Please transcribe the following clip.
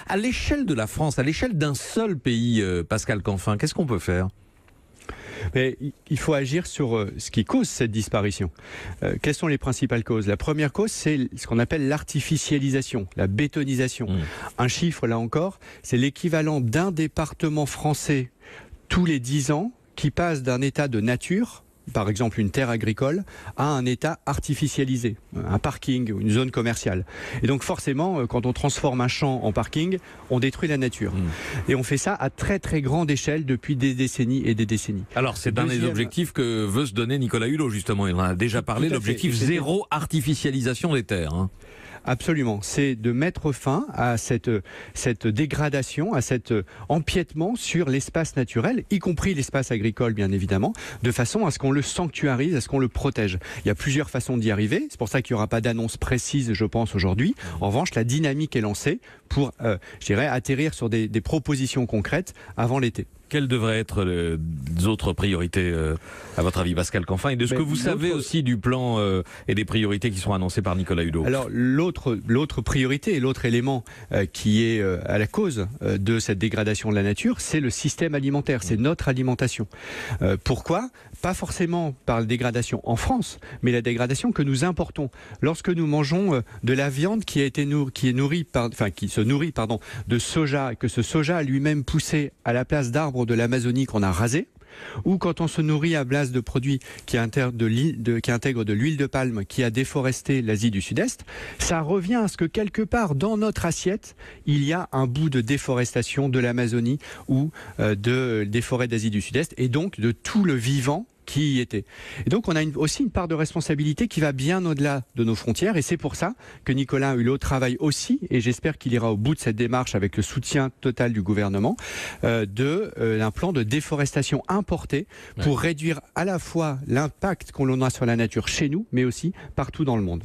À l'échelle de la France, à l'échelle d'un seul pays, Pascal Canfin, qu'est-ce qu'on peut faire ? Mais il faut agir sur ce qui cause cette disparition. Quelles sont les principales causes ? La première cause, c'est ce qu'on appelle l'artificialisation, la bétonisation. Un chiffre, là encore, c'est l'équivalent d'un département français tous les 10 ans qui passe d'un état de nature, par exemple une terre agricole, à un état artificialisé, un parking ou une zone commerciale. Et donc forcément, quand on transforme un champ en parking, on détruit la nature. Et on fait ça à très très grande échelle depuis des décennies et des décennies. Alors c'est un des objectifs que veut se donner Nicolas Hulot, justement. Il en a déjà parlé, l'objectif zéro artificialisation des terres. Absolument, c'est de mettre fin à cette dégradation, à cet empiètement sur l'espace naturel, y compris l'espace agricole bien évidemment, de façon à ce qu'on le sanctuarise, à ce qu'on le protège. Il y a plusieurs façons d'y arriver, c'est pour ça qu'il n'y aura pas d'annonce précise je pense aujourd'hui. En revanche, la dynamique est lancée pour, atterrir sur des propositions concrètes avant l'été. Quelles devraient être les autres priorités, à votre avis, Pascal Canfin, et de ce que vous savez aussi du plan et des priorités qui seront annoncées par Nicolas Hulot? Alors, l'autre priorité et l'autre élément qui est à la cause de cette dégradation de la nature, c'est le système alimentaire, c'est notre alimentation. Pourquoi ? Pas forcément par la dégradation en France, mais la dégradation que nous importons. Lorsque nous mangeons de la viande qui se nourrit de soja, et que ce soja a lui-même poussé à la place d'arbres de l'Amazonie qu'on a rasés, ou quand on se nourrit à base de produits qui intègrent de l'huile de palme qui a déforesté l'Asie du Sud-Est, ça revient à ce que quelque part dans notre assiette, il y a un bout de déforestation de l'Amazonie ou des forêts d'Asie du Sud-Est, et donc de tout le vivant qui y était. Et donc on a aussi une part de responsabilité qui va bien au-delà de nos frontières, et c'est pour ça que Nicolas Hulot travaille aussi, et j'espère qu'il ira au bout de cette démarche avec le soutien total du gouvernement, d'un plan de déforestation importé pour réduire à la fois l'impact qu'on a sur la nature chez nous, mais aussi partout dans le monde.